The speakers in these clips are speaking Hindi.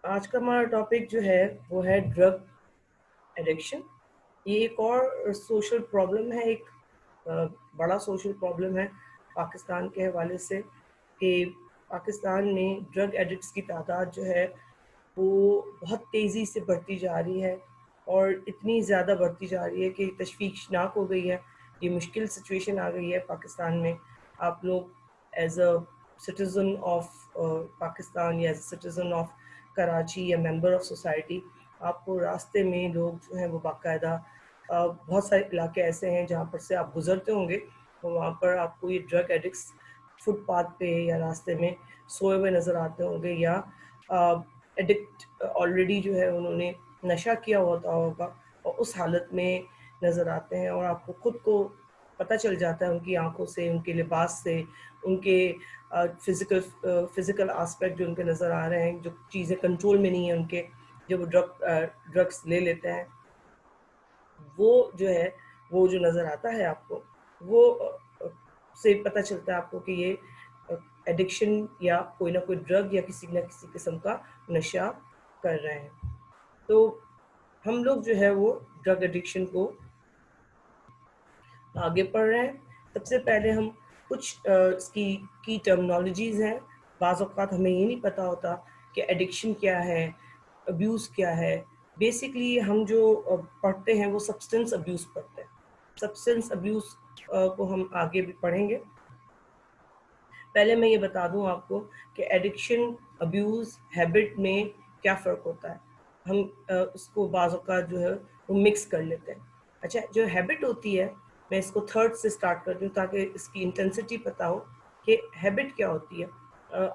आज का हमारा टॉपिक जो है वो है ड्रग एडिक्शन। ये एक और सोशल प्रॉब्लम है, एक बड़ा सोशल प्रॉब्लम है पाकिस्तान के हवाले से कि पाकिस्तान में ड्रग एडिक्ट्स की तादाद जो है वो बहुत तेज़ी से बढ़ती जा रही है और इतनी ज़्यादा बढ़ती जा रही है कि तशवीशनाक हो गई है। ये मुश्किल सिचुएशन आ गई है पाकिस्तान में। आप लोग as a citizen of Pakistan या as a citizen of Karachi या मेंबर ऑफ सोसाइटी, आपको रास्ते में लोग जो हैं वो बाकायदा बहुत सारे इलाके ऐसे हैं जहाँ पर से आप गुजरते होंगे तो वहाँ पर आपको ये ड्रग एडिक्ट्स फुटपाथ पे या रास्ते में सोए हुए नज़र आते होंगे या एडिक्ट ऑलरेडी जो है उन्होंने नशा किया होता होगा और उस हालत में नज़र आते हैं और आपको खुद को पता चल जाता है उनकी आंखों से, उनके लिबास से, उनके फिज़िकल आस्पेक्ट जो उनके नज़र आ रहे हैं, जो चीज़ें कंट्रोल में नहीं है उनके, जब वो ड्रग्स ले लेते हैं, वो जो है वो जो नज़र आता है आपको वो से पता चलता है आपको कि ये एडिक्शन या कोई ना कोई ड्रग या किसी न किसी किस्म का नशा कर रहे हैं। तो हम लोग जो है वो ड्रग एडिक्शन को आगे बढ़ रहे हैं। सबसे पहले हम कुछ इसकी की टर्मिनोलॉजीज़ हैं। बाज़ औक़ात हमें ये नहीं पता होता कि एडिक्शन क्या है, अब्यूज़ क्या है। बेसिकली हम जो पढ़ते हैं वो सब्सटेंस अब्यूज़ पढ़ते हैं। सब्सटेंस अब्यूज़ को हम आगे भी पढ़ेंगे। पहले मैं ये बता दूं आपको कि एडिक्शन, अब्यूज़, हैबिट में क्या फ़र्क होता है। हम उसको बाज़ औक़ात जो है वो मिक्स कर लेते हैं। अच्छा, जो हैबिट होती है, मैं इसको थर्ड से स्टार्ट करती हूँ ताकि इसकी इंटेंसिटी पता हो कि हैबिट क्या होती है,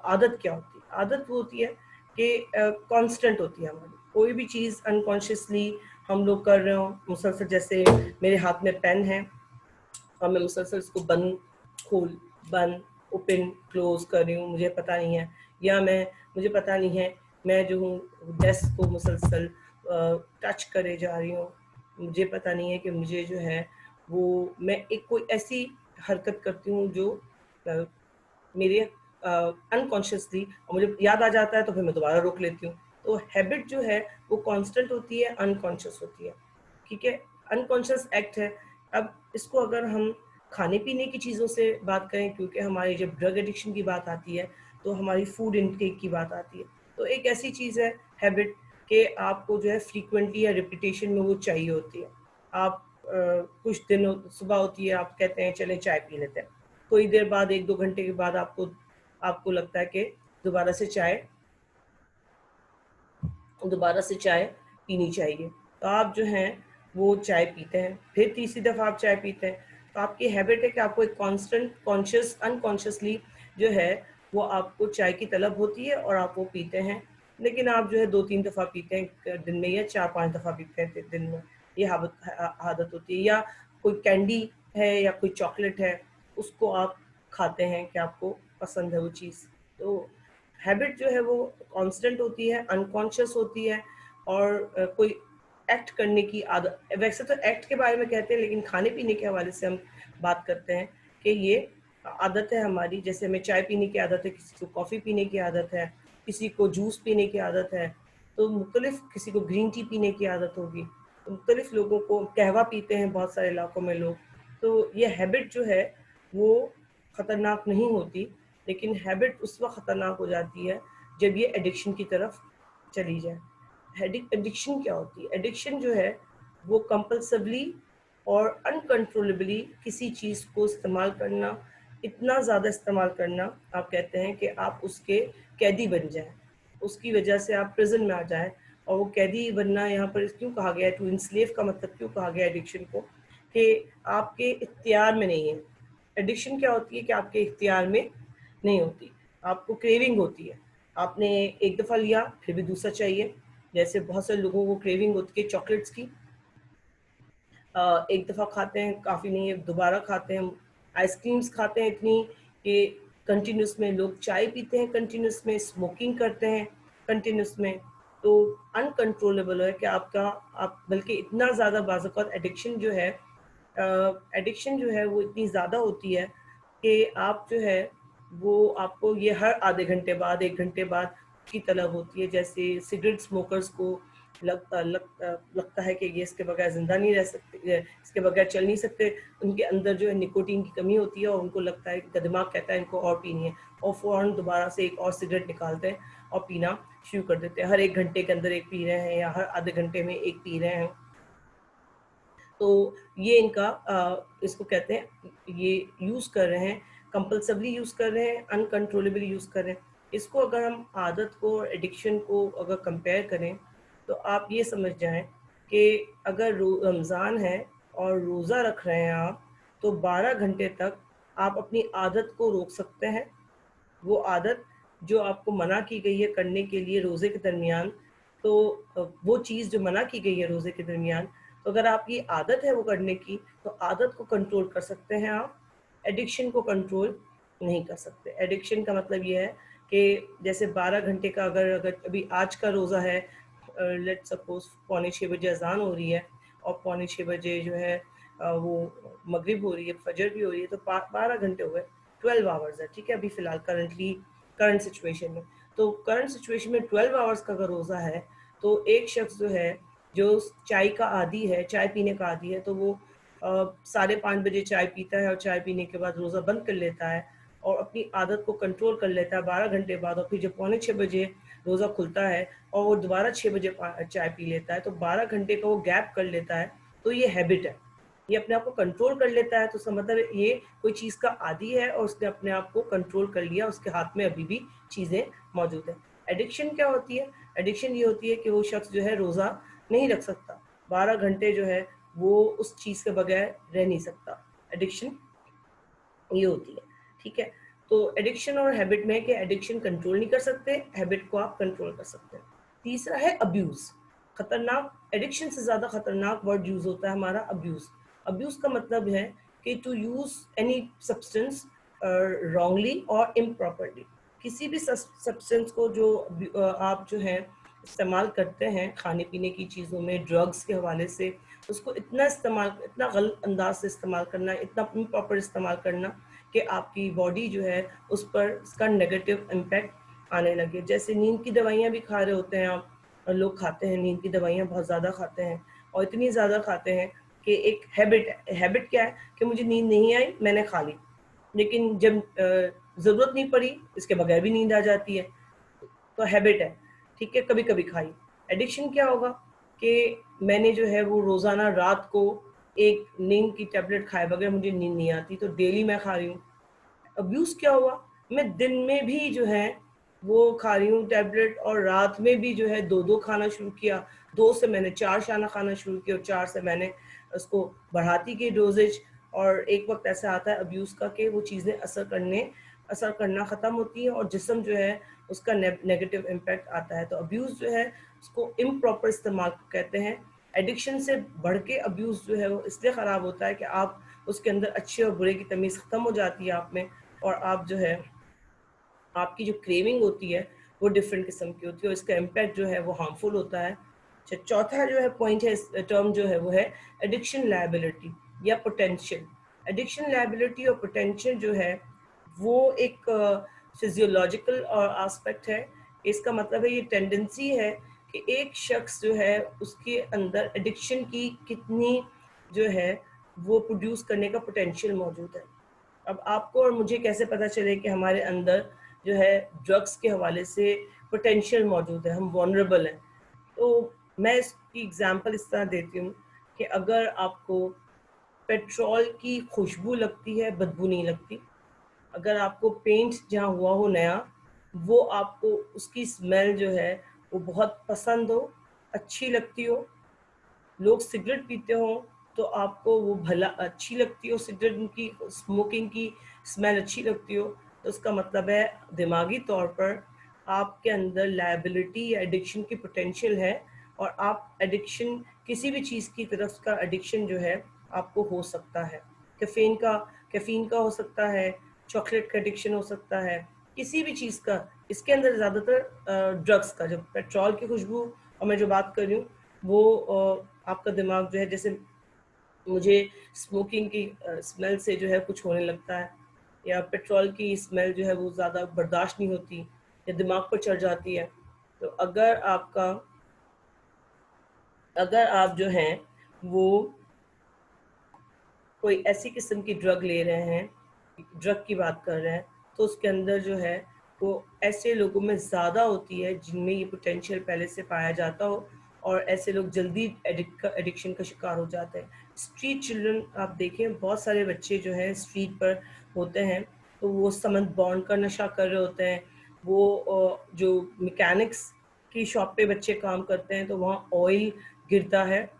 आदत क्या होती है। आदत वो होती है कि कांस्टेंट होती है हमारी। कोई भी चीज़ अनकॉन्शियसली हम लोग कर रहे हो, मुसलसल, जैसे मेरे हाथ में पेन है और मैं मुसलसल इसको बंद खोल बंद ओपन क्लोज कर रही हूँ, मुझे पता नहीं है, या मुझे पता नहीं है, मैं जो हूँ डेस्क को मुसलसल टच करे जा रही हूँ, मुझे पता नहीं है कि मुझे जो है वो मैं एक कोई ऐसी हरकत करती हूँ जो मेरे अनकॉन्शियसली, और मुझे याद आ जाता है तो फिर मैं दोबारा रोक लेती हूँ। तो हैबिट जो है वो कांस्टेंट होती है, अनकॉन्शियस होती है। ठीक है, अनकॉन्शियस एक्ट है। अब इसको अगर हम खाने पीने की चीज़ों से बात करें, क्योंकि हमारी जब ड्रग एडिक्शन की बात आती है तो हमारी फूड इनटेक की बात आती है। तो एक ऐसी चीज़ है हैबिट कि आपको जो है फ्रीक्वेंटली या रिपीटेशन में वो चाहिए होती है। आप कुछ दिन सुबह होती है, आप कहते हैं चले चाय पी लेते हैं, थोड़ी देर बाद 1-2 घंटे के बाद आपको लगता है कि दोबारा से चाय पीनी चाहिए। तो आप जो हैं वो चाय पीते हैं, फिर तीसरी दफ़ा आप चाय पीते हैं। तो आपकी हैबिट है कि आपको एक कांस्टेंट कॉन्शियस अनकॉन्शियसली जो है वो आपको चाय की तलब होती है और आप वो पीते हैं। लेकिन आप जो है 2-3 दफ़ा पीते हैं दिन में या 4-5 दफ़ा पीते हैं दिन में। ये आदत होती है। या कोई कैंडी है या कोई चॉकलेट है, उसको आप खाते हैं कि आपको पसंद है वो चीज़। तो हैबिट जो है वो कांस्टेंट होती है, अनकॉन्शियस होती है और कोई एक्ट करने की आदत। वैसे तो एक्ट के बारे में कहते हैं, लेकिन खाने पीने के हवाले से हम बात करते हैं कि ये आदत है हमारी। जैसे हमें चाय पीने की आदत है, किसी को कॉफ़ी पीने की आदत है, किसी को जूस पीने की आदत है, तो मुख्तलिफ, किसी को ग्रीन टी पीने की आदत होगी, तो मुख्तलिफ लोगों को कहवा पीते हैं बहुत सारे इलाकों में लोग। तो ये हैबिट जो है वो ख़तरनाक नहीं होती, लेकिन हैबिट उस वक्त ख़तरनाक हो जाती है जब ये एडिक्शन की तरफ चली जाए। एडिक्शन क्या होती है? एडिक्शन जो है वो कंपल्सिवली और अनकंट्रोलेबली किसी चीज़ को इस्तेमाल करना, इतना ज़्यादा इस्तेमाल करना, आप कहते हैं कि आप उसके कैदी बन जाएं, उसकी वजह से आप प्रिजन में आ जाएं। और वो कैदी बनना यहाँ पर क्यों कहा गया है, टू इंस्लेव का मतलब क्यों कहा गया एडिक्शन को, कि आपके इख्तियार में नहीं है। एडिक्शन क्या होती है कि आपके इख्तियार में नहीं होती, आपको क्रेविंग होती है। आपने एक दफ़ा लिया फिर भी दूसरा चाहिए। जैसे बहुत सारे लोगों को क्रेविंग होती है चॉकलेट्स की, एक दफ़ा खाते हैं काफ़ी नहीं है, दोबारा खाते हैं। आइसक्रीम्स खाते हैं इतनी कि कंटिन्यूस में, लोग चाय पीते हैं कंटिन्यूस में, स्मोकिंग करते हैं कंटिन्यूस में। तो अनकंट्रोलेबल है कि आप बल्कि इतना ज़्यादा बाज़ एडिक्शन जो है वो इतनी ज़्यादा होती है कि आप जो है वो आपको ये हर आधे घंटे बाद, 1 घंटे बाद की तलब होती है। जैसे सिगरेट स्मोकर्स को लगता है कि ये इसके बगैर जिंदा नहीं रह सकते, इसके बगैर चल नहीं सकते। उनके अंदर जो है निकोटीन की कमी होती है और उनको लगता है कि दिमाग कहता है इनको और पीनी है, और फ़ौरन दोबारा से एक और सिगरेट निकालते हैं और पीना शुरू कर देते हैं। हर 1 घंटे के अंदर एक पी रहे हैं या हर आधे घंटे में एक पी रहे हैं। तो ये इनका इसको कहते हैं, ये यूज़ कर रहे हैं, कंपल्सिवली यूज़ कर रहे हैं, अनकंट्रोलेबली यूज़ कर रहे हैं। इसको अगर हम आदत को, एडिक्शन को अगर कंपेयर करें तो आप ये समझ जाएं कि अगर रमज़ान है और रोज़ा रख रहे हैं आप, तो 12 घंटे तक आप अपनी आदत को रोक सकते हैं। वो आदत जो आपको मना की गई है करने के लिए रोज़े के दरमियान, तो वो चीज़ जो मना की गई है रोज़े के दरमियान, तो अगर आपकी आदत है वो करने की, तो आदत को कंट्रोल कर सकते हैं आप, एडिक्शन को कंट्रोल नहीं कर सकते। एडिक्शन का मतलब ये है कि जैसे 12 घंटे का अगर अभी आज का रोज़ा है, लेट सपोज 5:45 बजे अजान हो रही है और 5:45 बजे जो है वो मगरिब हो रही है, फजर भी हो रही है, तो 12 घंटे हो गए, 12 आवर्स है, ठीक है। अभी फ़िलहाल करंट सिचुएशन में, तो करंट सिचुएशन में 12 आवर्स का अगर रोज़ा है, तो एक शख्स जो है जो चाय का आदी है, चाय पीने का आदी है, तो वो 5:30 बजे चाय पीता है और चाय पीने के बाद रोज़ा बंद कर लेता है और अपनी आदत को कंट्रोल कर लेता है 12 घंटे बाद, और फिर जब 5:45 बजे रोज़ा खुलता है और वो दोबारा 6 बजे चाय पी लेता है, तो 12 घंटे का वो गैप कर लेता है। तो ये हैबिट है, ये अपने आप को कंट्रोल कर लेता है। तो इसका मतलब ये कोई चीज़ का आदी है और उसने अपने आप को कंट्रोल कर लिया, उसके हाथ में अभी भी चीज़ें मौजूद हैं। एडिक्शन क्या होती है? एडिक्शन ये होती है कि वो शख्स जो है रोज़ा नहीं रख सकता, 12 घंटे जो है वो उस चीज़ के बगैर रह नहीं सकता। एडिक्शन ये होती है, ठीक है। तो एडिक्शन और हैबिट में कि एडिक्शन कंट्रोल नहीं कर सकते, हैबिट को आप कंट्रोल कर सकते हैं। तीसरा है अब्यूज़। खतरनाक, एडिक्शन से ज़्यादा खतरनाक वर्ड यूज़ होता है हमारा अब्यूज़। अब्यूज़ का मतलब है कि to use any substance wrongly और इम्प्रॉपरली। किसी भी सब्सटेंस को जो आप जो है इस्तेमाल करते हैं खाने पीने की चीज़ों में, ड्रग्स के हवाले से, उसको इतना गलत अंदाज से इस्तेमाल करना, इतना इम्प्रॉपर इस्तेमाल करना कि आपकी बॉडी जो है उस पर उसका नेगेटिव इम्पैक्ट आने लगे। जैसे नींद की दवाइयाँ भी खा रहे होते हैं आप, और लोग खाते हैं नींद की दवाइयाँ, बहुत ज़्यादा खाते हैं और इतनी ज़्यादा खाते हैं कि एक हैबिट क्या है कि मुझे नींद नहीं आई, मैंने खा ली, लेकिन जब ज़रूरत नहीं पड़ी, इसके बगैर भी नींद आ जाती है। तो हैबिट है, ठीक है, कभी कभी खाई। एडिक्शन क्या होगा कि मैंने जो है वो रोज़ाना रात को एक नींद की टैबलेट खाए बगैर मुझे नींद नहीं आती, तो डेली मैं खा रही हूँ। अब्यूज़ क्या हुआ, मैं दिन में भी जो है वो खा रही हूँ टैबलेट, और रात में भी जो है 2-2 खाना शुरू किया, 2 से मैंने 4 खाना खाना शुरू किया और 4 से मैंने उसको बढ़ाती गई डोजेज। और एक वक्त ऐसा आता है अब्यूज़ का कि वो चीज़ें असर करना ख़त्म होती हैं और जिस्म जो है उसका नेगेटिव इम्पैक्ट आता है। तो अब्यूज़ जो है उसको इम्प्रॉपर इस्तेमाल कहते हैं। एडिक्शन से बढ़ के अब्यूज़ जो है वो इसलिए ख़राब होता है कि आप उसके अंदर अच्छे और बुरे की तमीज़ ख़त्म हो जाती है आप में, और आप जो है आपकी जो क्रेविंग होती है वो डिफरेंट किस्म की होती है और इसका इम्पैक्ट जो है वो हार्मफुल होता है। अच्छा, चौथा जो है पॉइंट है, इस टर्म जो है वो है एडिक्शन लायबिलिटी या पोटेंशियल। एडिक्शन लायबिलिटी और पोटेंशियल जो है वो एक फिजियोलॉजिकल एस्पेक्ट है। इसका मतलब है ये टेंडेंसी है कि एक शख्स जो है उसके अंदर एडिक्शन की कितनी जो है वो प्रोड्यूस करने का पोटेंशियल मौजूद है। अब आपको और मुझे कैसे पता चले कि हमारे अंदर जो है ड्रग्स के हवाले से पोटेंशियल मौजूद है, हम वनरेबल हैं? तो मैं इसकी एग्जांपल इस तरह देती हूँ कि अगर आपको पेट्रोल की खुशबू लगती है, बदबू नहीं लगती। अगर आपको पेंट जहाँ हुआ हो नया, वो आपको उसकी स्मेल जो है वो बहुत पसंद हो, अच्छी लगती हो, लोग सिगरेट पीते हो तो आपको वो भला अच्छी लगती हो, सिगरेट की स्मोकिंग की स्मेल अच्छी लगती हो, तो उसका मतलब है दिमागी तौर पर आपके अंदर लायबिलिटी या एडिक्शन की पोटेंशियल है और आप एडिक्शन किसी भी चीज़ की तरफ का एडिक्शन जो है आपको हो सकता है। कैफीन का हो सकता है, चॉकलेट का एडिक्शन हो सकता है, किसी भी चीज़ का। इसके अंदर ज़्यादातर ड्रग्स का, जब पेट्रोल की खुशबू और मैं जो बात कर रही हूँ वो आपका दिमाग जो है, जैसे मुझे स्मोकिंग की स्मेल से जो है कुछ होने लगता है, या पेट्रोल की स्मेल जो है वो ज़्यादा बर्दाश्त नहीं होती या दिमाग पर चढ़ जाती है, तो अगर आप जो हैं वो कोई ऐसी किस्म की ड्रग ले रहे हैं, ड्रग की बात कर रहे हैं, तो उसके अंदर जो है वो ऐसे लोगों में ज़्यादा होती है जिनमें ये पोटेंशियल पहले से पाया जाता हो, और ऐसे लोग जल्दी एडिक्शन का शिकार हो जाते हैं। स्ट्रीट चिल्ड्रन आप देखें, बहुत सारे बच्चे जो हैं स्ट्रीट पर होते हैं, तो वो समंथ बॉन्ड का नशा कर रहे होते हैं। वो जो मैकेनिक्स की शॉप पे बच्चे काम करते हैं, तो वहाँ ऑयल गिरता है,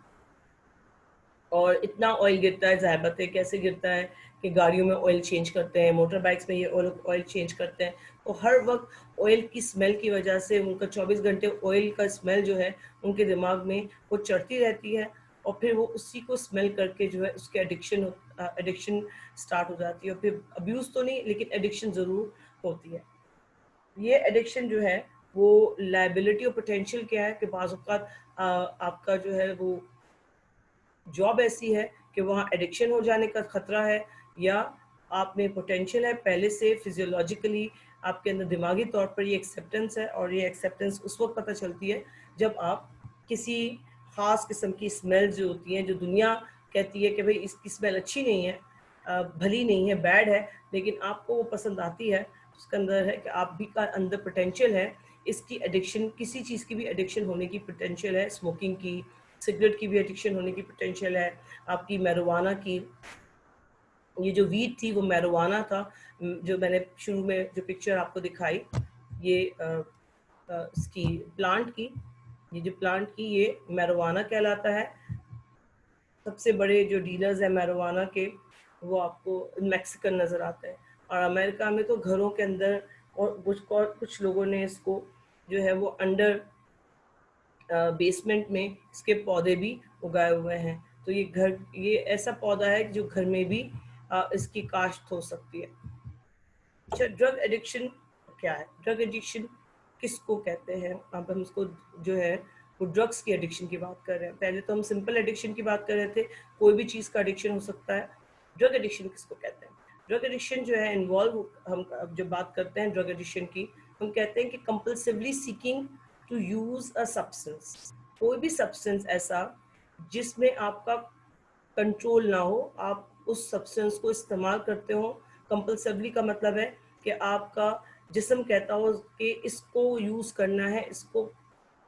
और इतना ऑयल गिरता है, ज़ाहिर है कैसे गिरता है कि गाड़ियों में ऑयल चेंज करते हैं, मोटर बाइक्स में ये ऑयल चेंज करते हैं, तो हर वक्त ऑयल की स्मेल की वजह से उनका 24 घंटे ऑयल का स्मेल जो है उनके दिमाग में वो चढ़ती रहती है, और फिर वो उसी को स्मेल करके जो है उसके एडिक्शन स्टार्ट हो जाती है। और फिर अब्यूज़ तो नहीं, लेकिन एडिक्शन ज़रूर होती है। ये एडिक्शन जो है वो लाइबिलिटी और पोटेंशियल क्या है कि बाज़ औक़ात आपका जो है वो जॉब ऐसी है कि वहाँ एडिक्शन हो जाने का खतरा है, या आप में पोटेंशियल है पहले से, फिजियोलॉजिकली आपके अंदर दिमागी तौर पर ये एक्सेप्टेंस है, और ये एक्सेप्टेंस उस वक्त पता चलती है जब आप किसी ख़ास किस्म की स्मेल जो होती हैं, जो दुनिया कहती है कि भाई इसकी स्मेल अच्छी नहीं है, भली नहीं है, बैड है, लेकिन आपको वो पसंद आती है, उसके अंदर है कि आप भी का अंदर पोटेंशियल है, इसकी एडिक्शन, किसी चीज़ की भी एडिक्शन होने की पोटेंशियल है, स्मोकिंग की, सिगरेट की भी एडिक्शन होने की पोटेंशियल है, आपकी मैरिजुआना की। ये जो वीड थी वो मैरिजुआना था, जो मैंने शुरू में जो पिक्चर आपको दिखाई, ये इसकी प्लांट की, ये जो प्लांट की ये मैरिजुआना कहलाता है। सबसे बड़े जो डीलर्स हैं मैरिजुआना के वो आपको मैक्सिकन नज़र आते हैं, और अमेरिका में तो घरों के अंदर, और कुछ लोगों ने इसको जो है वो अंडर बेसमेंट में इसके पौधे भी उगाए हुए हैं। तो ये ऐसा पौधा है जो घर में भी इसकी काश्त हो सकती है। अच्छा, ड्रग एडिक्शन क्या है? ड्रग एडिक्शन किसको कहते हैं? अब हम इसको जो है वो ड्रग्स की एडिक्शन की बात कर रहे हैं। पहले तो हम सिंपल एडिक्शन की बात कर रहे थे, कोई भी चीज़ का एडिक्शन हो सकता है। ड्रग एडिक्शन किसको कहते हैं? ड्रग एडिक्शन जो है हम जब बात करते हैं ड्रग एडिक्शन की, हम कहते हैं कि compulsively seeking to use a substance, कोई भी सब्सटेंस ऐसा जिसमें आपका कंट्रोल ना हो, आप उस सब्सटेंस को इस्तेमाल करते हो। कंपल्सिवली का मतलब है कि आपका जिस्म कहता हो कि इसको यूज़ करना है, इसको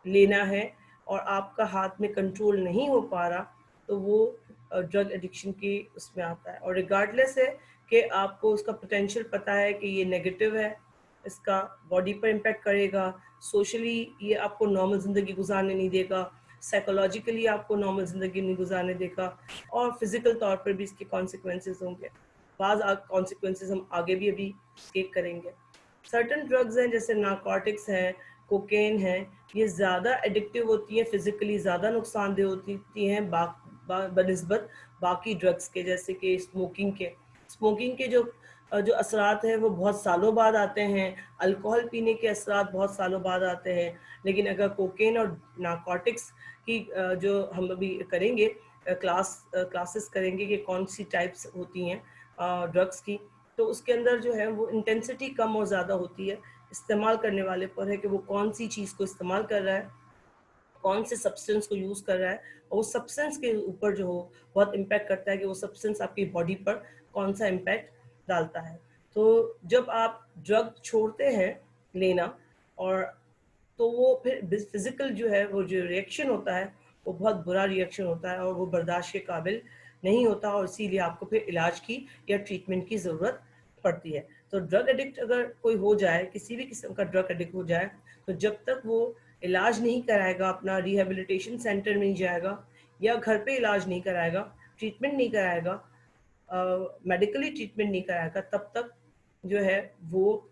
लेना है, और आपका हाथ में कंट्रोल नहीं हो पा रहा, तो वो ड्रग एडिक्शन की उसमें आता है। और रिगार्डलेस है कि आपको उसका पोटेंशियल पता है कि ये नेगेटिव है, इसका बॉडी पर इम्पेक्ट करेगा, सोशली ये आपको नॉर्मल ज़िंदगी गुजारने नहीं देगा, साइकोलॉजिकली आपको नॉर्मल ज़िंदगी नहीं गुजारने देगा, और फिज़िकल तौर पर भी इसके कॉन्सिक्वेंसेस होंगे। बाज़ कॉन्सिक्वेंसेस हम आगे भी अभी स्केप करेंगे। सर्टन ड्रग्स हैं जैसे नारकोटिक्स हैं, कोकेन हैं, ये ज़्यादा एडिक्टिव होती हैं, फिज़िकली ज़्यादा नुकसानदेह होती हैं बनिस्बत बाकी ड्रग्स के, जैसे कि स्मोकिंग के जो असरात हैं वो बहुत सालों बाद आते हैं, अल्कोहल पीने के असरात बहुत सालों बाद आते हैं। लेकिन अगर कोकेन और नारकोटिक्स की जो हम अभी करेंगे क्लासेस करेंगे कि कौन सी टाइप्स होती हैं ड्रग्स की, तो उसके अंदर जो है वो इंटेंसिटी कम और ज़्यादा होती है। इस्तेमाल करने वाले पर है कि वो कौन सी चीज़ को इस्तेमाल कर रहा है, कौन से सब्सटेंस को यूज़ कर रहा है, और वो सब्सटेंस के ऊपर जो हो बहुत इम्पैक्ट करता है कि वो सब्सटेंस आपकी बॉडी पर कौन सा इम्पैक्ट डालता है। तो जब आप ड्रग छोड़ते हैं लेना, और तो वो फिर फिज़िकल जो है वो जो रिएक्शन होता है वो बहुत बुरा रिएक्शन होता है, और वो बर्दाश्त के काबिल नहीं होता, और इसीलिए आपको फिर इलाज की या ट्रीटमेंट की ज़रूरत पड़ती है। तो ड्रग एडिक्ट अगर कोई हो जाए, किसी भी किस्म का ड्रग एडिक्ट हो जाए, तो जब तक वो इलाज नहीं कराएगा, अपना रिहेबिलिटेशन सेंटर नहीं जाएगा, या घर पे इलाज नहीं कराएगा, ट्रीटमेंट नहीं कराएगा, मेडिकली ट्रीटमेंट नहीं कराएगा, तब तक जो है वो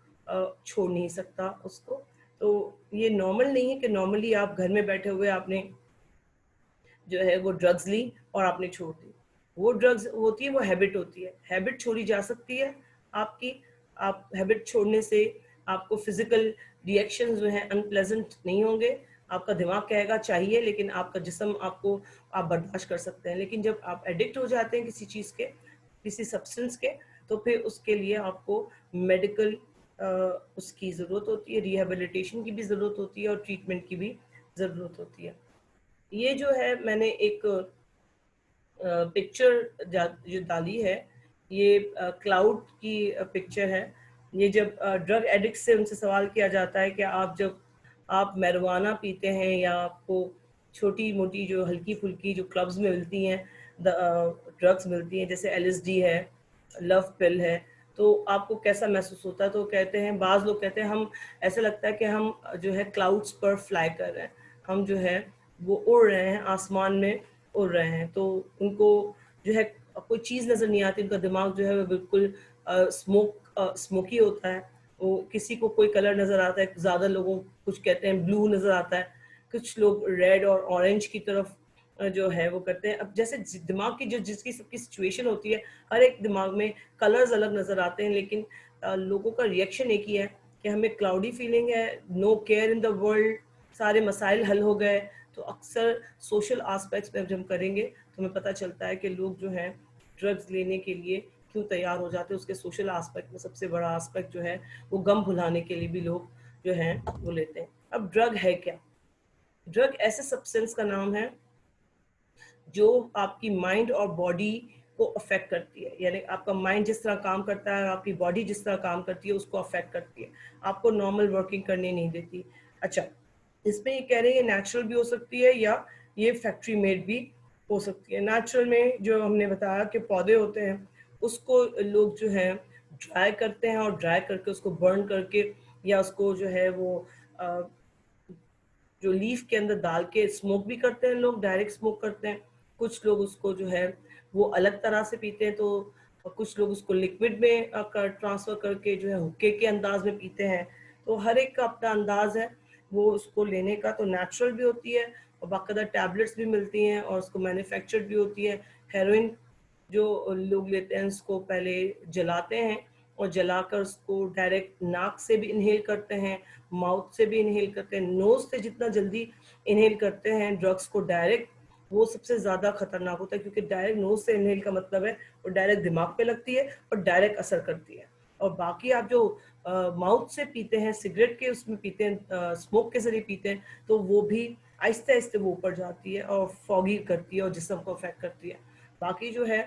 छोड़ नहीं सकता उसको। तो ये नॉर्मल नहीं है कि नॉर्मली आप घर में बैठे हुए आपने जो है वो ड्रग्स ली और आपने छोड़ दी। वो ड्रग्स होती है, वो हैबिट होती है, हैबिट छोड़ी जा सकती है आपकी। आप हैबिट छोड़ने से आपको फिजिकल रिएक्शंस जो हैं अनप्लेजेंट नहीं होंगे, आपका दिमाग कहेगा चाहिए, लेकिन आपका जिस्म आपको आप बर्दाश्त कर सकते हैं। लेकिन जब आप एडिक्ट हो जाते हैं किसी चीज़ के, किसी सब्सटेंस के, तो फिर उसके लिए आपको मेडिकल उसकी ज़रूरत होती है, रिहेबिलिटेशन की भी ज़रूरत होती है और ट्रीटमेंट की भी ज़रूरत होती है। ये जो है मैंने एक पिक्चर जो डाली है, ये क्लाउड की पिक्चर है। ये जब ड्रग एडिक्ट से उनसे सवाल किया जाता है कि आप जब आप मैरिजुआना पीते हैं या आपको छोटी मोटी जो हल्की फुल्की जो क्लब्स में मिलती हैं ड्रग्स मिलती हैं, जैसे एलएसडी है, लव पिल है, तो आपको कैसा महसूस होता है? तो कहते हैं, बाज़ लोग कहते हैं, हम ऐसा लगता है कि हम जो है क्लाउड्स पर फ्लाई कर रहे हैं, हम जो है वो उड़ रहे हैं, आसमान में उड़ रहे हैं। तो उनको जो है कोई चीज़ नज़र नहीं आती, उनका दिमाग जो है वो बिल्कुल स्मोकी होता है। वो किसी को कोई कलर नज़र आता है, ज़्यादा लोगों कुछ कहते हैं ब्लू नज़र आता है, कुछ लोग रेड और ऑरेंज की तरफ जो है वो करते हैं। अब जैसे दिमाग की जो जिसकी सबकी सिचुएशन होती है, हर एक दिमाग में कलर्स अलग नज़र आते हैं, लेकिन लोगों का रिएक्शन एक ही है कि हमें क्लाउडी फीलिंग है, no care in the world, सारे मसाइल हल हो गए। तो अक्सर सोशल एस्पेक्ट्स में जब हम करेंगे तो हमें पता चलता है कि लोग जो हैं ड्रग्स लेने के लिए क्यों तैयार हो जाते हैं। उसके सोशल एस्पेक्ट में सबसे बड़ा एस्पेक्ट जो है वो गम भुलाने के लिए भी लोग जो हैं वो लेते हैं। अब ड्रग है क्या? ड्रग ऐसे सब्सटेंस का नाम है जो आपकी माइंड और बॉडी को अफेक्ट करती है, यानी आपका माइंड जिस तरह काम करता है, आपकी बॉडी जिस तरह काम करती है, उसको अफेक्ट करती है, आपको नॉर्मल वर्किंग करने नहीं देती। अच्छा, इसमें ये कह रहे हैं नेचुरल भी हो सकती है या ये फैक्ट्री मेड भी हो सकती है। नेचुरल में जो हमने बताया कि पौधे होते हैं, उसको लोग जो है ड्राई करते हैं और ड्राई करके उसको बर्न करके या उसको जो है वो जो लीफ के अंदर डाल के स्मोक भी करते हैं, लोग डायरेक्ट स्मोक करते हैं। कुछ लोग उसको जो है वो अलग तरह से पीते हैं, तो कुछ लोग उसको लिक्विड में ट्रांसफर करके जो है हुक्के के अंदाज में पीते हैं। तो हर एक का अपना अंदाज है वो उसको लेने का। तो नेचुरल भी होती है और बाकायदा टैबलेट्स भी मिलती हैं और उसको मैन्युफैक्चर्ड भी होती है। हेरोइन जो लोग लेते हैं उसको पहले जलाते हैं और जलाकर उसको डायरेक्ट नाक से भी इनहेल करते हैं, माउथ से भी इनहेल करते हैं। नोज से जितना जल्दी इनहेल करते हैं ड्रग्स को डायरेक्ट, वो सबसे ज़्यादा खतरनाक होता है, क्योंकि डायरेक्ट नोज से इनहेल का मतलब है वो डायरेक्ट दिमाग पे लगती है और डायरेक्ट असर करती है। और बाकी आप जो माउथ से पीते हैं, सिगरेट के उसमें पीते हैं, स्मोक के जरिए पीते हैं, तो वो भी आहिस्ते आहिस्ते वो ऊपर जाती है और फॉगी करती है और जिस्म को अफेक्ट करती है। बाकी जो है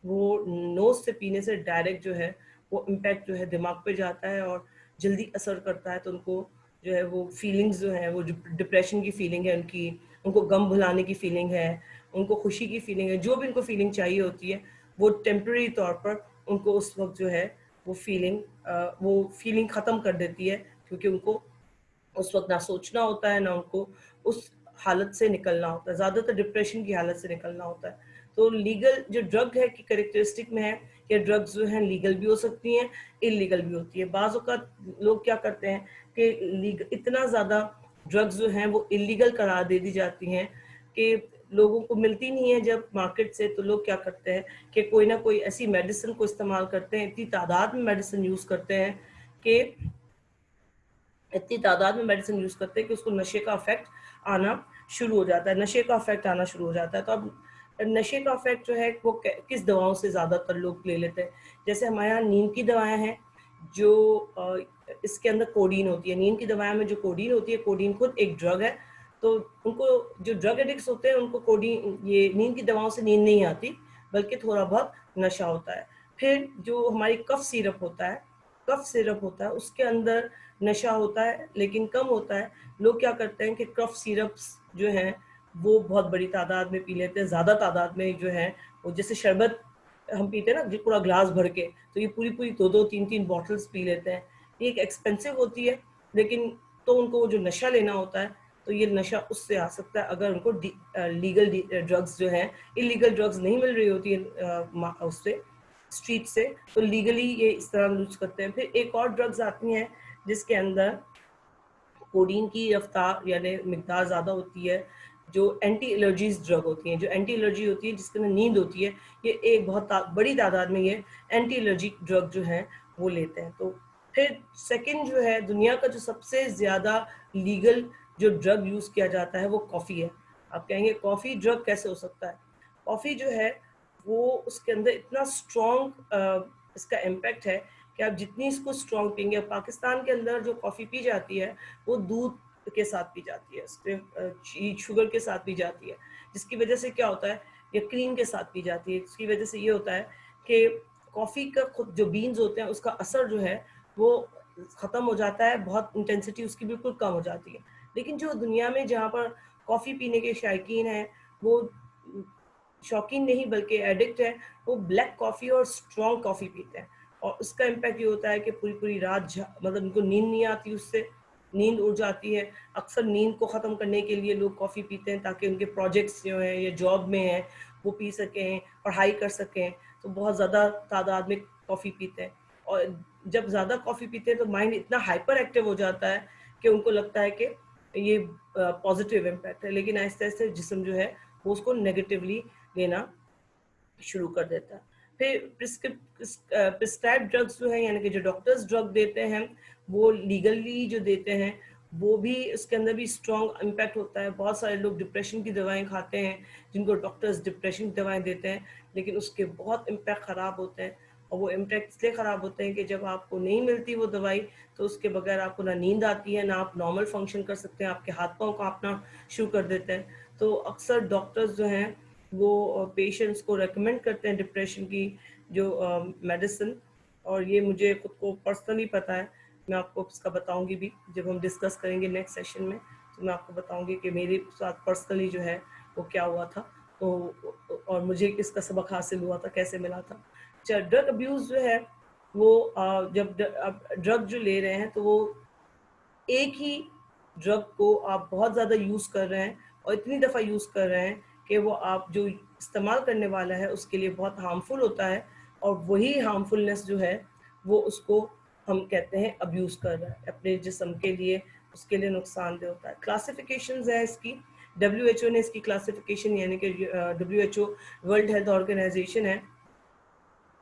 वो नोज से पीने से डायरेक्ट जो है वो इम्पैक्ट जो है दिमाग पे जाता है और जल्दी असर करता है। तो उनको जो है वो फीलिंग्स जो है वो डिप्रेशन की फीलिंग है उनकी, उनको गम भुलाने की फीलिंग है, उनको खुशी की फीलिंग है, जो भी उनको फीलिंग चाहिए होती है वो टेम्परेरी तौर पर उनको उस वक्त जो है वो फीलिंग ख़त्म कर देती है, क्योंकि उनको उस वक्त ना सोचना होता है, ना उनको उस हालत से निकलना होता है, ज़्यादातर डिप्रेशन की हालत से निकलना होता है। तो लीगल जो ड्रग है की कैरेक्टरिस्टिक में है कि ड्रग्स जो हैं लीगल भी हो सकती हैं, इलीगल भी होती है। बाज़ औक़ात लोग क्या करते हैं कि इतना ज़्यादा ड्रग्स जो हैं वो इलीगल करार दे दी जाती हैं कि लोगों को मिलती नहीं है जब मार्केट से, तो लोग क्या करते हैं कि कोई ना कोई ऐसी मेडिसिन को इस्तेमाल करते हैं, इतनी तादाद में मेडिसिन यूज़ करते हैं कि यूज़ करते हैं कि उसको नशे का इफेक्ट आना शुरू हो जाता है, नशे का इफेक्ट आना शुरू हो जाता है। तो अब नशे का इफेक्ट जो है वो किस दवाओं से ज़्यादातर लोग ले लेते हैं। जैसे हमारे यहाँ नींद की दवाएं हैं जो इसके अंदर कोडीन होती है। नींद की दवाएं में जो कोडीन होती है, कोडीन खुद एक ड्रग है। तो उनको जो ड्रग एडिक्ट्स होते हैं उनको कोडीन, ये नींद की दवाओं से नींद नहीं आती, बल्कि थोड़ा बहुत नशा होता है। फिर जो हमारी कफ सिरप होता है उसके अंदर नशा होता है लेकिन कम होता है। लोग क्या करते हैं कि कफ सिरप्स जो हैं वो बहुत बड़ी तादाद में पी लेते हैं, ज़्यादा तादाद में जो है वो, जैसे शरबत हम पीते हैं ना जो पूरा ग्लास भर के, तो ये पूरी पूरी 2-2 3-3 बॉटल्स पी लेते हैं। ये एक एक्सपेंसिव होती है, लेकिन तो उनको वो जो नशा लेना होता है तो ये नशा उससे आ सकता है अगर उनको लीगल ड्रग्स जो हैं, इलीगल ड्रग्स नहीं मिल रही होती है उससे स्ट्रीट से, तो लीगली ये इस तरह यूज करते हैं। फिर एक और ड्रग्स आती हैं जिसके अंदर कोडीन की रफ्तार यानी मिकदार ज़्यादा होती है, जो एंटी एलर्जीज ड्रग होती हैं, जो एंटी एलर्जी होती है जिसके अंदर नींद होती है, ये एक बहुत बड़ी तादाद में ये एंटी एलर्जी ड्रग जो है वो लेते हैं। तो फिर सेकंड जो है दुनिया का जो सबसे ज़्यादा लीगल जो ड्रग यूज़ किया जाता है वो कॉफ़ी है। आप कहेंगे कॉफ़ी ड्रग कैसे हो सकता है? कॉफ़ी जो है वो उसके अंदर इतना स्ट्रॉन्ग इसका इम्पैक्ट है कि कि आप जितनी इसको स्ट्रॉन्ग पियेंगे, पाकिस्तान के अंदर जो कॉफ़ी पी जाती है वो दूध के साथ पी जाती है, उसके शुगर के साथ पी जाती है, जिसकी वजह से क्या होता है, या क्रीम के साथ पी जाती है, जिसकी वजह से ये होता है कि कॉफ़ी का खुद जो बीन्स होते हैं उसका असर जो है वो ख़त्म हो जाता है, बहुत इंटेंसिटी उसकी बिल्कुल कम हो जाती है। लेकिन जो दुनिया में जहाँ पर कॉफ़ी पीने के शौकीन हैं, वो शौकीन नहीं बल्कि एडिक्ट है, वो ब्लैक कॉफ़ी और स्ट्रॉन्ग कॉफ़ी पीते हैं, और उसका इम्पैक्ट ये होता है कि पूरी पूरी रात मतलब उनको नींद नहीं आती, उससे नींद उड़ जाती है। अक्सर नींद को ख़त्म करने के लिए लोग कॉफ़ी पीते हैं ताकि उनके प्रोजेक्ट्स जो हैं या जॉब में हैं वो पी सकें, पढ़ाई कर सकें, तो बहुत ज़्यादा तादाद में कॉफ़ी पीते हैं। और जब ज़्यादा कॉफ़ी पीते हैं तो माइंड इतना हाइपर एक्टिव हो जाता है कि उनको लगता है कि ये पॉजिटिव इम्पैक्ट है, लेकिन आहिस्ते आहिस्ते जिस्म जो है वो उसको नेगेटिवली लेना शुरू कर देता है। फिर प्रिस्क्राइब ड्रग्स जो है, यानी कि जो डॉक्टर्स ड्रग देते हैं वो लीगली जो देते हैं, वो भी उसके अंदर भी स्ट्रॉन्ग इम्पैक्ट होता है। बहुत सारे लोग डिप्रेशन की दवाएं खाते हैं, जिनको डॉक्टर्स डिप्रेशन की दवाएं देते हैं, लेकिन उसके बहुत इम्पैक्ट ख़राब होते हैं। और वो इम्पैक्ट इसलिए ख़राब होते हैं कि जब आपको नहीं मिलती वो दवाई, तो उसके बगैर आपको ना नींद आती है, ना आप नॉर्मल फंक्शन कर सकते हैं, आपके हाथ पाँव कांपना शुरू कर देते हैं। तो अक्सर डॉक्टर्स जो हैं वो पेशेंट्स को रेकमेंड करते हैं डिप्रेशन की जो मेडिसिन, और ये मुझे खुद को पर्सनली पता है। मैं आपको इसका बताऊंगी भी जब हम डिस्कस करेंगे नेक्स्ट सेशन में, तो मैं आपको बताऊंगी कि मेरे साथ पर्सनली जो है वो क्या हुआ था, तो और मुझे किसका सबक हासिल हुआ था, कैसे मिला था। अच्छा, ड्रग अब्यूज़ जो है वो जब ड्रग जो ले रहे हैं तो वो एक ही ड्रग को आप बहुत ज़्यादा यूज़ कर रहे हैं और इतनी दफ़ा यूज़ कर रहे हैं कि वो आप जो इस्तेमाल करने वाला है उसके लिए बहुत हार्मफुल होता है, और वही हार्मफुलनेस जो है वो उसको हम कहते हैं अब्यूज़ कर रहा है अपने जिस्म के लिए, उसके लिए नुकसानदेह होता है। क्लासिफिकेशंस है इसकी, डब्ल्यूएचओ ने इसकी क्लासिफिकेशन, यानी कि डब्ल्यूएचओ वर्ल्ड हेल्थ ऑर्गेनाइजेशन है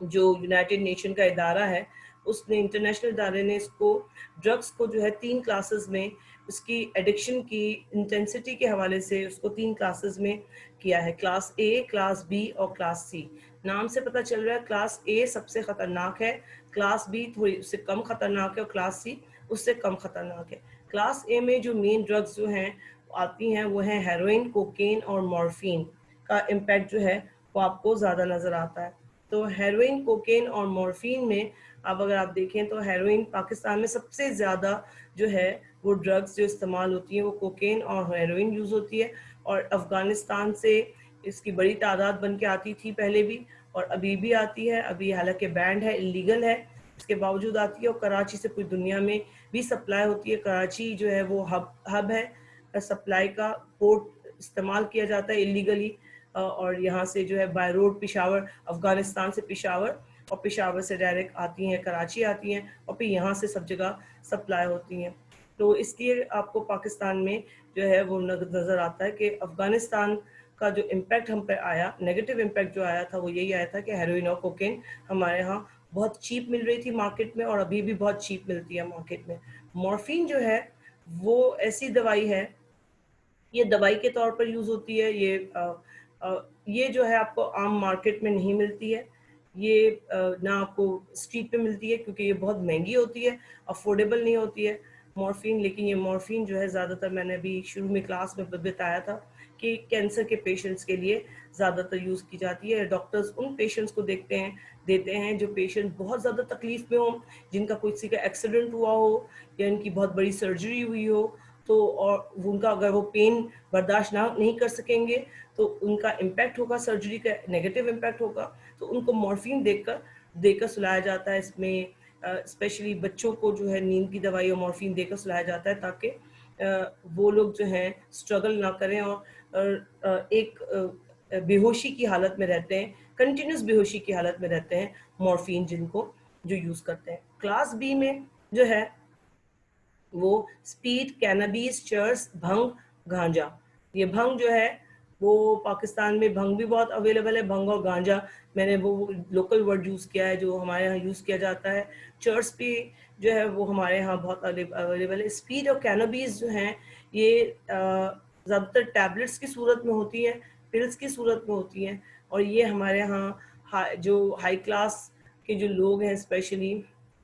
जो यूनाइटेड नेशन का इदारा है, उसने इंटरनेशनल इदारे ने इसको ड्रग्स को जो है 3 क्लासेस में, उसकी एडिक्शन की इंटेंसिटी के हवाले से उसको 3 क्लासेस में किया है, क्लास ए, क्लास बी और क्लास सी। नाम से पता चल रहा है क्लास ए सबसे ख़तरनाक है, क्लास बी थोड़ी उससे कम ख़तरनाक है और क्लास सी उससे कम ख़तरनाक है। क्लास ए में जो मेन ड्रग्स जो हैं आती हैं वो हैं हेरोइन, कोकेन और मॉर्फिन। का इम्पैक्ट जो है वो आपको ज़्यादा नज़र आता है। तो हेरोइन, कोकेन और मॉर्फिन में अब अगर आप देखें तो हेरोइन पाकिस्तान में सबसे ज़्यादा जो है वो ड्रग्स जो इस्तेमाल होती हैं वो कोकेन और हेरोइन यूज़ होती है, और अफ़गानिस्तान से इसकी बड़ी तादाद बन के आती थी पहले भी और अभी भी आती है। अभी हालांकि बैंड है, इलीगल है, इसके बावजूद आती है, और कराची से पूरी दुनिया में भी सप्लाई होती है। कराची जो है वो हब है सप्लाई का, पोर्ट इस्तेमाल किया जाता है इलीगली, और यहाँ से जो है बाय रोड पिशावर, अफ़गानिस्तान से पिशावर, और पिशावर से डायरेक्ट आती हैं, कराची आती हैं, और फिर यहाँ से सब जगह सप्लाई होती हैं। तो इसलिए आपको पाकिस्तान में जो है वो नज़र आता है कि अफ़गानिस्तान का जो इम्पैक्ट हम पे आया, नेगेटिव इम्पैक्ट जो आया था वो यही आया था कि हेरोइन और कोकेन हमारे यहाँ बहुत चीप मिल रही थी मार्केट में, और अभी भी बहुत चीप मिलती है मार्केट में। मॉर्फिन जो है वो ऐसी दवाई है, ये दवाई के तौर पर यूज़ होती है, ये जो है आपको आम मार्केट में नहीं मिलती है, ये ना आपको स्ट्रीट पे मिलती है क्योंकि ये बहुत महंगी होती है, अफोर्डेबल नहीं होती है मॉर्फिन। लेकिन ये मॉर्फिन जो है ज़्यादातर, मैंने अभी शुरू में क्लास में बताया था कि कैंसर के पेशेंट्स के लिए ज़्यादातर यूज़ की जाती है। डॉक्टर्स उन पेशेंट्स को देते हैं जो पेशेंट बहुत ज़्यादा तकलीफ़ में हो, जिनका किसी का एक्सीडेंट हुआ हो या इनकी बहुत बड़ी सर्जरी हुई हो, तो और उनका अगर वो पेन बर्दाश्त नहीं कर सकेंगे तो उनका इम्पैक्ट होगा, सर्जरी का नेगेटिव इम्पैक्ट होगा, तो उनको मॉर्फिन देकर सुलाया जाता है। इसमें स्पेशली बच्चों को जो है नींद की दवाई और मॉर्फिन देकर सुलाया जाता है ताकि वो लोग जो हैं स्ट्रगल ना करें और एक बेहोशी की हालत में रहते हैं, कंटिन्यूस बेहोशी की हालत में रहते हैं मॉर्फिन जिनको जो यूज़ करते हैं। क्लास बी में जो है वो स्पीड, कैनबीस, चर्स, भंग, गांजा। ये भंग जो है वो पाकिस्तान में भंग भी बहुत अवेलेबल है, भंग और गांजा मैंने वो लोकल वर्ड यूज़ किया है जो हमारे यहाँ यूज़ किया जाता है। चर्स भी जो है वो हमारे यहाँ बहुत अवेलेबल है। स्पीड और कैनबीस जो हैं ये ज़्यादातर टैबलेट्स की सूरत में होती हैं, पिल्स की सूरत में होती हैं, और ये हमारे यहाँ जो हाई क्लास के जो लोग हैं स्पेशली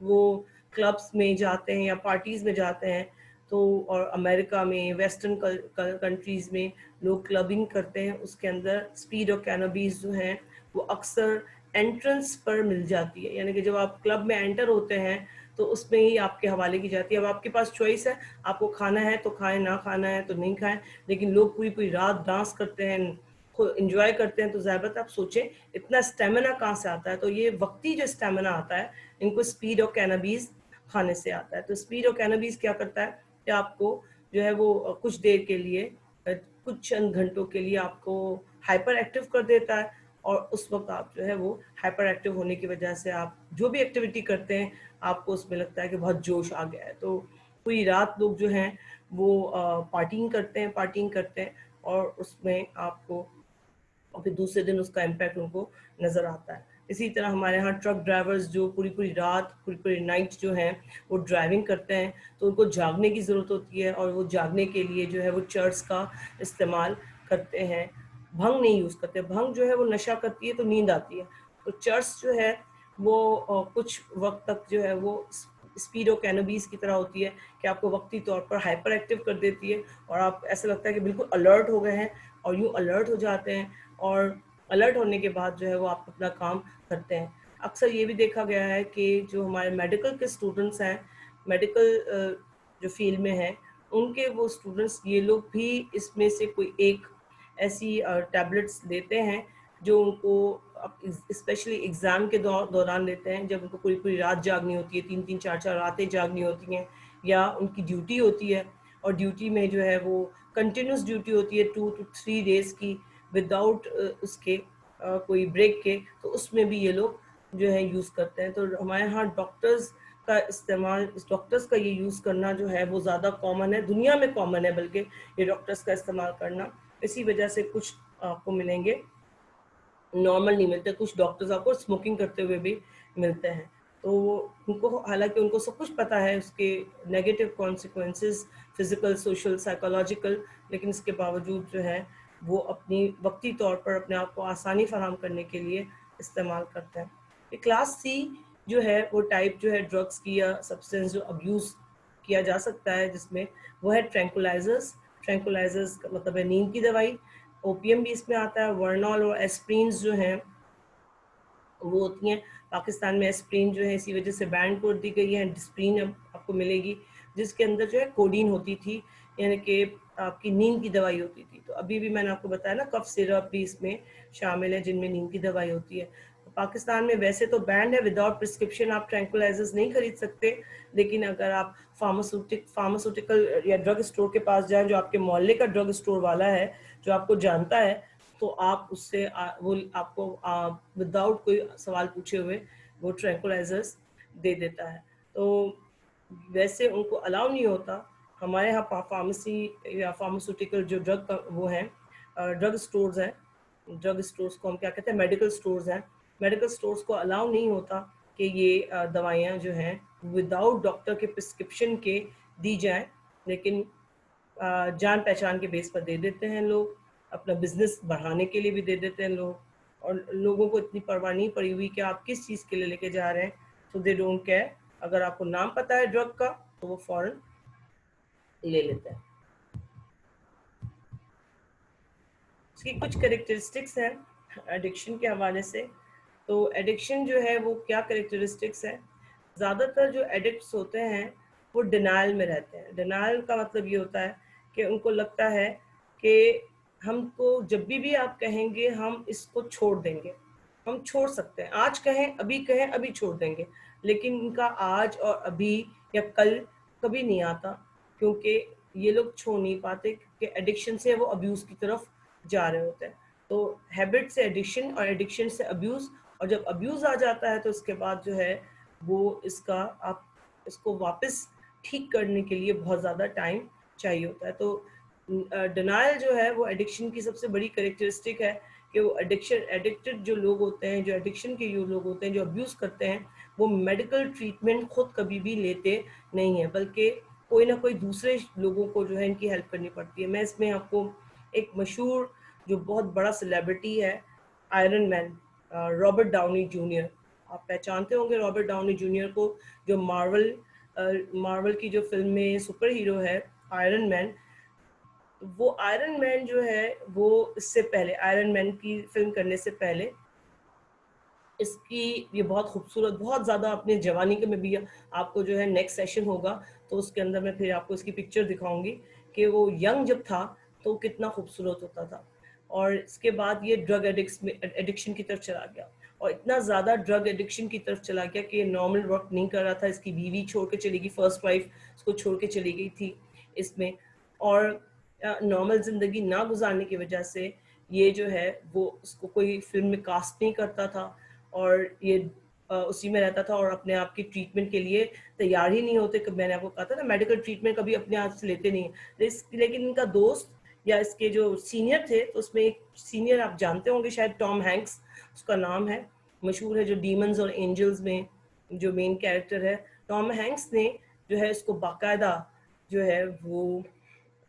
वो क्लब्स में जाते हैं या पार्टीज में जाते हैं, तो और अमेरिका में, वेस्टर्न कंट्रीज में लोग क्लबिंग करते हैं, उसके अंदर स्पीड और कैनबीज जो हैं वो अक्सर एंट्रेंस पर मिल जाती है। यानी कि जब आप क्लब में एंटर होते हैं तो उसमें ही आपके हवाले की जाती है। अब आपके पास चॉइस है, आपको खाना है तो खाएं, ना खाना है तो नहीं खाएं, लेकिन लोग पूरी पूरी रात डांस करते हैं, इंजॉय करते हैं। तो ज़ाहिर बात है, आप सोचें इतना स्टेमिना कहाँ से आता है। तो ये वक्ती जो स्टेमिना आता है, इनको स्पीड और कैनबीज खाने से आता है। तो स्पीड और कैनबीज क्या करता है कि आपको जो है वो कुछ देर के लिए, कुछ चंद घंटों के लिए आपको हाइपर एक्टिव कर देता है, और उस वक्त आप जो है वो हाइपर एक्टिव होने की वजह से आप जो भी एक्टिविटी करते हैं आपको उसमें लगता है कि बहुत जोश आ गया है। तो पूरी रात लोग जो हैं वो पार्टिंग करते हैं और उसमें आपको, और फिर दूसरे दिन उसका इम्पैक्ट उनको नज़र आता है। इसी तरह हमारे यहाँ ट्रक ड्राइवर्स जो पूरी पूरी रात, पूरी पूरी नाइट जो हैं वो ड्राइविंग करते हैं, तो उनको जागने की ज़रूरत होती है, और वो जागने के लिए जो है वो चर्च का इस्तेमाल करते हैं। भंग नहीं यूज़ करते, भंग जो है वो नशा करती है तो नींद आती है। तो चर्च जो है वो कुछ वक्त तक जो है वो स्पीड और कैनोबीज की तरह होती है कि आपको वक्ती तौर पर हाइपर एक्टिव कर देती है, और आप ऐसा लगता है कि बिल्कुल अलर्ट हो गए हैं, और यूँ अलर्ट हो जाते हैं, और अलर्ट होने के बाद जो है वो आप अपना काम करते हैं। अक्सर ये भी देखा गया है कि जो हमारे मेडिकल के स्टूडेंट्स हैं, मेडिकल जो फील्ड में हैं, उनके वो स्टूडेंट्स, ये लोग भी इसमें से कोई एक ऐसी टैबलेट्स लेते हैं जो उनको स्पेशली एग्ज़ाम के दौरान लेते हैं, जब उनको पूरी पूरी रात जागनी होती है, 3-3 4-4 रातें जागनी होती हैं, या उनकी ड्यूटी होती है, और ड्यूटी में जो है वो कंटिन्यूस ड्यूटी होती है 2 to 3 डेज़ की, विदाउट उसके कोई ब्रेक के, तो उसमें भी ये लोग जो है यूज़ करते हैं। तो हमारे यहाँ डॉक्टर्स का ये यूज़ करना जो है वो ज़्यादा कॉमन है, दुनिया में कॉमन है बल्कि ये डॉक्टर्स का इस्तेमाल करना। इसी वजह से कुछ आपको मिलेंगे नॉर्मल नहीं मिलते, कुछ डॉक्टर्स आपको स्मोकिंग करते हुए भी मिलते हैं। तो उनको, हालांकि उनको सब कुछ पता है उसके negative consequences, physical, social, psychological, लेकिन इसके बावजूद जो है वो अपनी वक्ती तौर पर अपने आप को आसानी फराहम करने के लिए इस्तेमाल करते हैं। ये क्लास सी जो है वो टाइप जो है ड्रग्स की या सब्सटेंस जो अब्यूज़ किया जा सकता है, जिसमें वो है ट्रैंकुलाइजर्स। ट्रैंकुलाइजर्स का मतलब है नींद की दवाई। ओपीएम भी इसमें आता है, वर्नॉल और एस्प्रिन्स जो हैं वो होती हैं। पाकिस्तान में एस्प्रिन जो है इसी वजह से बैन कर दी गई है, डिस्प्रिन अब आपको मिलेगी, जिसके अंदर जो है कोडीन होती थी, यानी कि आपकी नींद की दवाई होती थी। तो अभी भी मैंने आपको बताया ना, कफ सिरप भी इसमें शामिल है जिनमें नींद की दवाई होती है। तो पाकिस्तान में वैसे तो बैंड है, विदाउट प्रिस्क्रिप्शन आप ट्रैंकुलाइजर्स नहीं खरीद सकते, लेकिन अगर आप फार्मास्यूटिकल या ड्रग स्टोर के पास जाएं, जो आपके मोहल्ले का ड्रग स्टोर वाला है, जो आपको जानता है, तो आप उससे वो आपको विदाउट कोई सवाल पूछे हुए वो ट्रैंकुलाइजर्स दे देता है। तो वैसे उनको अलाउ नहीं होता। हमारे यहाँ फार्मेसी या फार्मास्यूटिकल जो ड्रग वो हैं, ड्रग स्टोर्स हैं, ड्रग स्टोर्स को हम क्या कहते हैं, मेडिकल स्टोर्स हैं। मेडिकल स्टोर्स को अलाउ नहीं होता कि ये दवाइयाँ जो हैं विदाउट डॉक्टर के प्रिस्क्रिप्शन के दी जाएं, लेकिन जान पहचान के बेस पर दे देते हैं लोग, अपना बिजनेस बढ़ाने के लिए भी दे देते हैं लोग, और लोगों को इतनी परवाह नहीं पड़ी हुई कि आप किस चीज़ के लिए लेके जा रहे हैं, तो दे डोंट केयर। अगर आपको नाम पता है ड्रग का तो वो फौरन ले लेते हैं। इसकी कुछ कैरेक्टरिस्टिक्स हैं एडिक्शन के हवाले से। तो एडिक्शन जो है वो क्या कैरेक्टरिस्टिक्स है, ज़्यादातर जो एडिक्ट्स होते हैं वो डिनाइल में रहते हैं। डिनाइल का मतलब ये होता है कि उनको लगता है कि हमको जब भी आप कहेंगे हम इसको छोड़ देंगे, हम छोड़ सकते हैं, आज कहें अभी छोड़ देंगे, लेकिन इनका आज और अभी या कल कभी नहीं आता, क्योंकि ये लोग छोड़ नहीं पाते कि एडिक्शन से वो अब्यूज़ की तरफ जा रहे होते हैं। तो हैबिट से एडिक्शन और एडिक्शन से अब्यूज़, और जब अब्यूज़ आ जाता है तो उसके बाद जो है वो इसका आप इसको वापस ठीक करने के लिए बहुत ज़्यादा टाइम चाहिए होता है। तो डिनायल जो है वो एडिक्शन की सबसे बड़ी कैरेक्टरिस्टिक है कि वो एडिक्टेड जो लोग होते हैं, जो एडिक्शन के जो लोग होते हैं, जो अब्यूज़ करते हैं, वो मेडिकल ट्रीटमेंट खुद कभी भी लेते नहीं हैं, बल्कि कोई ना कोई दूसरे लोगों को जो है इनकी हेल्प करनी पड़ती है। मैं इसमें आपको एक मशहूर जो बहुत बड़ा सेलिब्रिटी है, iron man, Robert Downey junior, आप पहचानते होंगे रॉबर्ट डाउनी जूनियर को, जो मार्वल की जो फिल्म में सुपर हीरो है आयरन मैन। वो आयरन मैन जो है वो इससे पहले, आयरन मैन की फिल्म करने से पहले इसकी ये बहुत खूबसूरत, बहुत ज़्यादा अपने जवानी के में भी, आपको जो है नेक्स्ट सेशन होगा तो उसके अंदर मैं फिर आपको इसकी पिक्चर दिखाऊंगी कि वो यंग जब था तो कितना खूबसूरत होता था। और इसके बाद ये ड्रग एडिक्शन की तरफ चला गया, और इतना ज़्यादा ड्रग एडिक्शन की तरफ चला गया कि नॉर्मल वर्क नहीं कर रहा था। इसकी बीवी छोड़ के चली गई, फर्स्ट वाइफ उसको छोड़ के चली गई थी इसमें, और नॉर्मल ज़िंदगी ना गुजारने की वजह से ये जो है वो उसको कोई फिल्म में कास्ट नहीं करता था, और ये उसी में रहता था और अपने आप की ट्रीटमेंट के लिए तैयार ही नहीं होते। मैंने आपको कहा था ना, मेडिकल ट्रीटमेंट कभी अपने आप से लेते नहीं है। लेकिन इनका दोस्त या इसके जो सीनियर थे, तो उसमें एक सीनियर आप जानते होंगे शायद, टॉम हैंक्स उसका नाम है, मशहूर है, जो डीमंस और एंजल्स में जो मेन कैरेक्टर है। टॉम हैंक्स ने जो है इसको बाकायदा जो है वो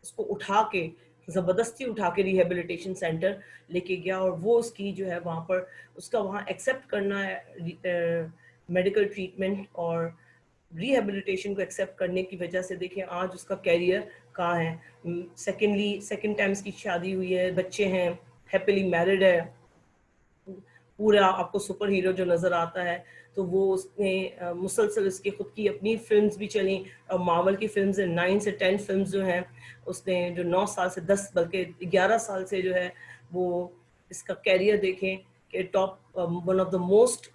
उसको उठा के, ज़बरदस्ती उठा के रिहेबिलिटेशन सेंटर लेके गया, और वो उसकी जो है वहाँ पर उसका वहाँ एक्सेप्ट करना है मेडिकल ट्रीटमेंट और रिहेबिलिटेशन को एक्सेप्ट करने की वजह से देखिए आज उसका कैरियर कहाँ है। सेकेंड टाइम इसकी शादी हुई है, बच्चे हैं, हैप्पीली मैरिड है, पूरा आपको सुपर हीरो जो नज़र आता है। तो वो उसने मुसलसल उसकी खुद की अपनी फिल्म्स भी चली, और मार्वल की फिल्म्स 9 से 10 फिल्म्स जो हैं उसने, जो 9 साल से 10 बल्कि 11 साल से जो है वो इसका कैरियर देखें कि top one of the most,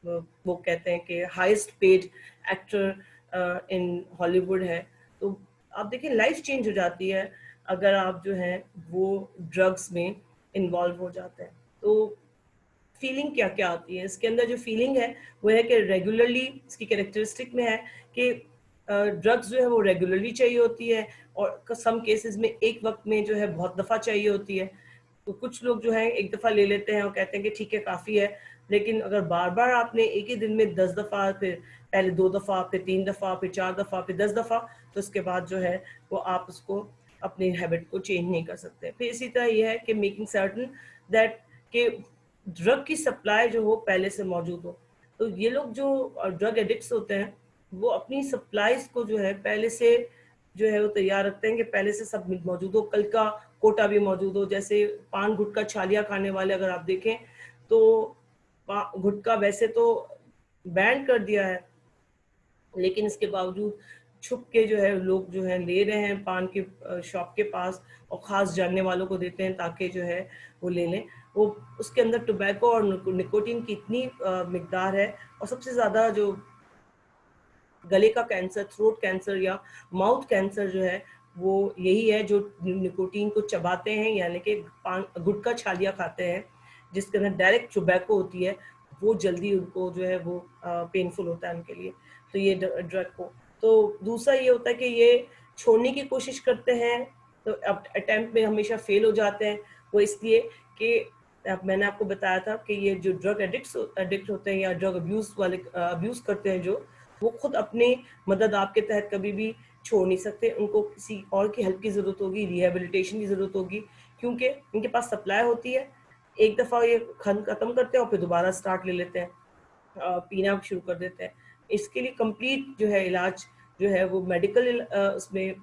वो कहते हैं कि highest paid actor in Hollywood है। तो आप देखिए लाइफ चेंज हो जाती है अगर आप जो है वो ड्रग्स में इन्वॉल्व हो जाते हैं। तो फीलिंग क्या क्या आती है इसके अंदर, जो फीलिंग है वो है कि रेगुलरली, इसकी कैरेक्टरिस्टिक में है कि ड्रग्स जो है वो रेगुलरली चाहिए होती है, और सम केसेस में एक वक्त में जो है बहुत दफ़ा चाहिए होती है। तो कुछ लोग जो है एक दफ़ा ले लेते हैं और कहते हैं कि ठीक है काफ़ी है, लेकिन अगर बार बार आपने एक ही दिन में 10 दफ़ा, फिर पहले 2 दफ़ा, फिर 3 दफ़ा, फिर 4 दफ़ा, फिर 10 दफ़ा, तो उसके बाद जो है वो आप उसको अपनी हैबिट को चेंज नहीं कर सकते। फिर इसी तरह ये है कि मेकिंग सर्टन दैट कि ड्रग की सप्लाई जो हो पहले से मौजूद हो। तो ये लोग जो ड्रग एडिक्ट्स होते हैं वो अपनी सप्लाईज को जो है पहले से जो है वो तैयार रखते हैं कि पहले से सब मौजूद हो, कल का कोटा भी मौजूद हो। जैसे पान गुटखा छालिया खाने वाले अगर आप देखें तो गुटखा वैसे तो बैन कर दिया है, लेकिन इसके बावजूद छुप के जो है लोग जो है ले रहे हैं पान के शॉप के पास, और ख़ास जानने वालों को देते हैं ताकि जो है वो ले लें। वो उसके अंदर टोबैको और निकोटीन की इतनी मिकदार है, और सबसे ज़्यादा जो गले का कैंसर, थ्रोट कैंसर या माउथ कैंसर जो है वो यही है, जो निकोटीन को चबाते हैं, यानी कि पान गुटखा छालिया खाते हैं जिसके अंदर डायरेक्ट टोबैको होती है, वो जल्दी उनको जो है वो पेनफुल होता है उनके लिए। तो ये ड्रग को, तो दूसरा ये होता है कि ये छोड़ने की कोशिश करते हैं तो अटेम्प्ट में हमेशा फेल हो जाते हैं। वो इसलिए कि मैंने आपको बताया था कि ये जो ड्रग एडिक्ट होते हैं या ड्रग अब्यूज वाले अब्यूज करते हैं, जो वो खुद अपनी मदद आपके तहत कभी भी छोड़ नहीं सकते। उनको किसी और की हेल्प की ज़रूरत होगी, रिहेबिलिटेशन की ज़रूरत होगी, क्योंकि इनके पास सप्लाई होती है। एक दफ़ा ये ख़त्म करते हैं और फिर दोबारा स्टार्ट ले लेते हैं, पीना शुरू कर देते हैं। इसके लिए कंप्लीट जो है इलाज जो है वो मेडिकल उसमें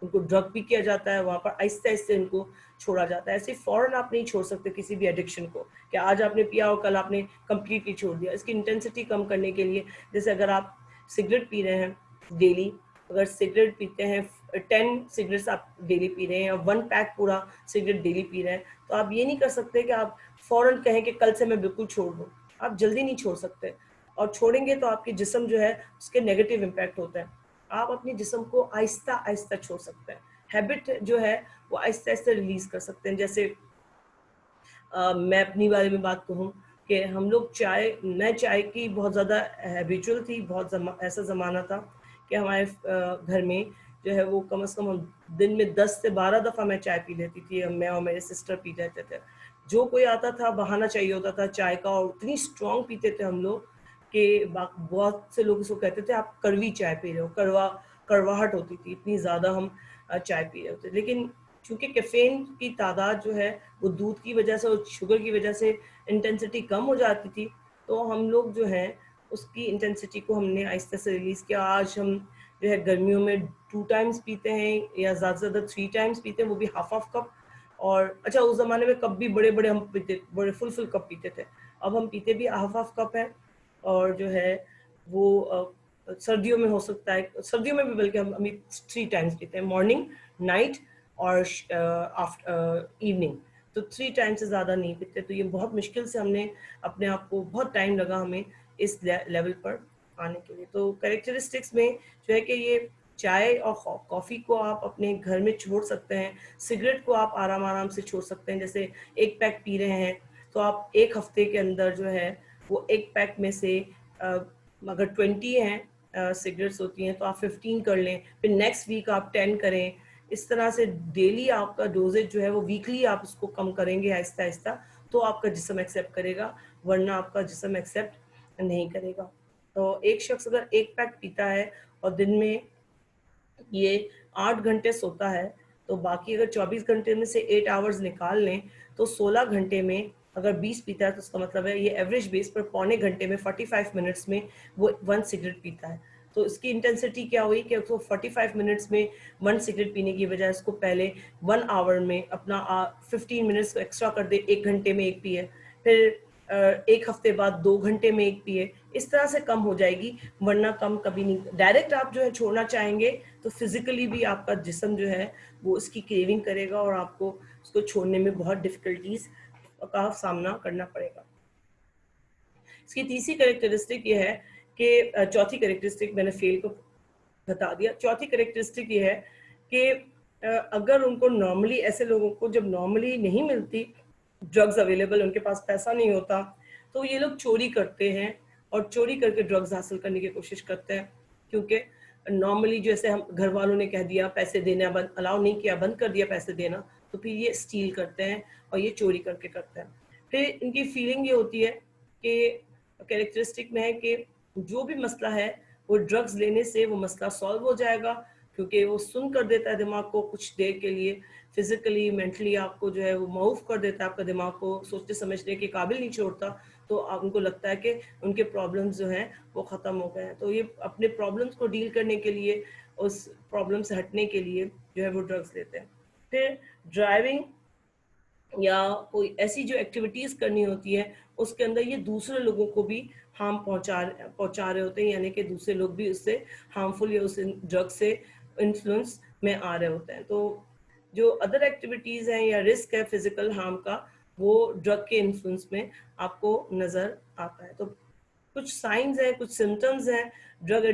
उनको ड्रग भी किया जाता है, वहाँ पर आहिस्ते आहिस्ते इनको छोड़ा जाता है। ऐसे फ़ौरन आप नहीं छोड़ सकते किसी भी एडिक्शन को कि आज आपने पिया और कल आपने कम्प्लीटली छोड़ दिया। इसकी इंटेंसिटी कम करने के लिए, जैसे अगर आप सिगरेट पी रहे हैं डेली, अगर सिगरेट पीते हैं 10 सिगरेट्स आप डेली पी रहे हैं, या 1 पैक पूरा सिगरेट डेली पी रहे हैं, तो आप ये नहीं कर सकते कि आप फ़ौरन कहें कि कल से मैं बिल्कुल छोड़ दूँ। आप जल्दी नहीं छोड़ सकते, और छोड़ेंगे तो आपके जिस्म जो है उसके नेगेटिव इम्पैक्ट होता है। आप अपने जिस्म को आहिस्ता आहिस्ता छोड़ सकते हैं, हैबिट जो है वो आहिस्ता आहिस्ता रिलीज कर सकते हैं। जैसे मैं अपनी बारे में बात कहूँ कि हम लोग मैं चाय की बहुत ज़्यादा हैबिचुअल थी, ऐसा ज़माना था कि हमारे घर में जो है वो कम से कम हम दिन में 10 से 12 दफ़ा मैं चाय पी लेती थी। मैं और मेरे सिस्टर पी लेते थे, जो कोई आता था बहाना चाहिए होता था चाय का, और इतनी स्ट्रॉन्ग पीते थे हम लोग कि बहुत से लोग इसको कहते थे आप कड़वी चाय पी रहे हो, कड़वाहट होती थी, इतनी ज़्यादा हम चाय पी रहे होते। लेकिन चूँकि कैफ़ीन की तादाद जो है वो दूध की वजह से और शुगर की वजह से इंटेंसिटी कम हो जाती थी, तो हम लोग जो हैं उसकी इंटेंसिटी को हमने आहिस्ते से रिलीज़ किया। आज हम जो है गर्मियों में 2 टाइम्स पीते हैं या ज़्यादा से ज़्यादा 3 टाइम्स पीते हैं, वो भी हाफ कप। और अच्छा, उस ज़माने में कप भी बड़े-बड़े हम पीते, बड़े फुल कप पीते थे। अब हम पीते भी हाफ कप है। और जो है वो सर्दियों में हो सकता है, सर्दियों में भी बल्कि हम अभी 3 टाइम्स पीते हैं, मॉर्निंग, नाइट और आफ्टर इवनिंग। तो 3 टाइम से ज़्यादा नहीं पीते। तो ये बहुत मुश्किल से हमने अपने आप को, बहुत टाइम लगा हमें इस लेवल पर आने के लिए। तो कैरेक्टरिस्टिक्स में जो है कि ये चाय और कॉफ़ी को आप अपने घर में छोड़ सकते हैं, सिगरेट को आप आराम आराम से छोड़ सकते हैं। जैसे एक पैक पी रहे हैं तो आप एक हफ्ते के अंदर जो है वो एक पैक में से अगर 20 हैं सिगरेट्स होती हैं तो आप 15 कर लें, फिर नेक्स्ट वीक आप 10 करें। इस तरह से डेली आपका डोजेज जो है वो वीकली आप उसको कम करेंगे आहिस्ता आहिस्ता, तो आपका जिस्म एक्सेप्ट करेगा, वरना आपका जिस्म एक्सेप्ट नहीं करेगा। तो एक शख्स अगर एक पैक पीता है और दिन में ये 8 घंटे सोता है, तो बाकी अगर 24 घंटे में से 8 आवर्स निकाल लें तो 16 घंटे में अगर 20 पीता है तो उसका मतलब है ये एवरेज बेस पर पौने घंटे में 45 मिनट्स में वो 1 सिगरेट पीता है। तो इसकी इंटेंसिटी क्या हुई कि उसको 45 मिनट्स में 1 सिगरेट पीने की बजाय उसको पहले 1 आवर में अपना 15 मिनट्स को एक्स्ट्रा कर दे, 1 घंटे में 1 पिए, फिर 1 हफ्ते बाद 2 घंटे में 1 पिए। इस तरह से कम हो जाएगी, वरना कम कभी नहीं। डायरेक्ट आप जो है छोड़ना चाहेंगे तो फिजिकली भी आपका जिस्म जो है वो इसकी क्रेविंग करेगा और आपको उसको छोड़ने में बहुत डिफिकल्टीज का सामना करना पड़ेगा। इसकी तीसरी कैरेक्टरिस्टिक ये है कि चौथी कैरेक्टरिस्टिक मैंने फेल को बता दिया। चौथी कैरेक्टरिस्टिक ये है कि अगर उनको नॉर्मली, ऐसे लोगों को जब नॉर्मली नहीं मिलती ड्रग्स अवेलेबल, उनके पास पैसा नहीं होता, तो ये लोग चोरी करते हैं और चोरी करके ड्रग्स हासिल करने की कोशिश करते हैं। क्योंकि नॉर्मली जैसे हम घर वालों ने कह दिया पैसे देना बंद, अलाउ नहीं किया, बंद कर दिया पैसे देना, तो फिर ये स्टील करते हैं और ये चोरी करके करते हैं। फिर इनकी फीलिंग ये होती है कि कैरेक्टरिस्टिक में है कि जो भी मसला है वो ड्रग्स लेने से वो मसला सॉल्व हो जाएगा, क्योंकि वो सुन कर देता है दिमाग को कुछ देर के लिए, फिजिकली मेंटली आपको जो है वो मूव कर देता है, आपका दिमाग को सोचने समझने के काबिल नहीं छोड़ता। तो आप उनको लगता है कि उनके प्रॉब्लम्स जो हैं वो ख़त्म हो गए हैं। तो ये अपने प्रॉब्लम्स को डील करने के लिए, उस प्रॉब्लम से हटने के लिए जो है वो ड्रग्स लेते हैं। फिर ड्राइविंग या कोई ऐसी जो एक्टिविटीज करनी होती है उसके अंदर ये दूसरे लोगों को भी हार्म पहुंचा रहे होते हैं, यानी कि दूसरे लोग भी उससे हार्मफुल या उस ड्रग से इन्फ्लुएंस में आ रहे होते हैं। तो जो अदर एक्टिविटीज हैं या रिस्क है फिजिकल हार्म का, वो ड्रग के इन्फ्लुएंस में आपको नजर आता है। तो कुछ साइंस हैं, कुछ सिम्टम्स हैं ड्रग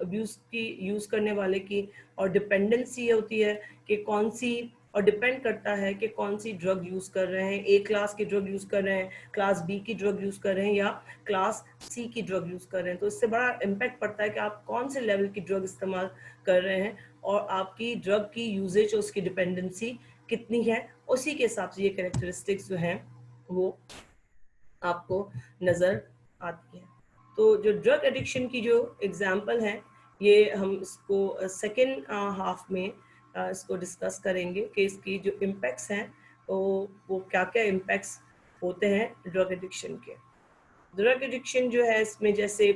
अब्यूज की यूज करने वाले की। और डिपेंडेंसी होती है कि कौन सी, और डिपेंड करता है कि कौन सी ड्रग यूज कर रहे हैं, ए क्लास की ड्रग यूज कर रहे हैं, क्लास बी की ड्रग यूज कर रहे हैं या क्लास सी की ड्रग यूज कर रहे हैं। तो इससे बड़ा इम्पैक्ट पड़ता है कि आप कौन से लेवल की ड्रग इस्तेमाल कर रहे हैं और आपकी ड्रग की यूजेज और उसकी डिपेंडेंसी कितनी है, उसी के हिसाब से ये कैरेक्टरिस्टिक्स जो हैं वो आपको नजर आती है। तो जो ड्रग एडिक्शन की जो एग्जाम्पल है, ये हम इसको सेकेंड हाफ में इसको डिस्कस करेंगे कि इसकी जो इम्पैक्ट्स हैं वो क्या क्या इम्पैक्ट्स होते हैं ड्रग एडिक्शन के। ड्रग एडिक्शन जो है इसमें जैसे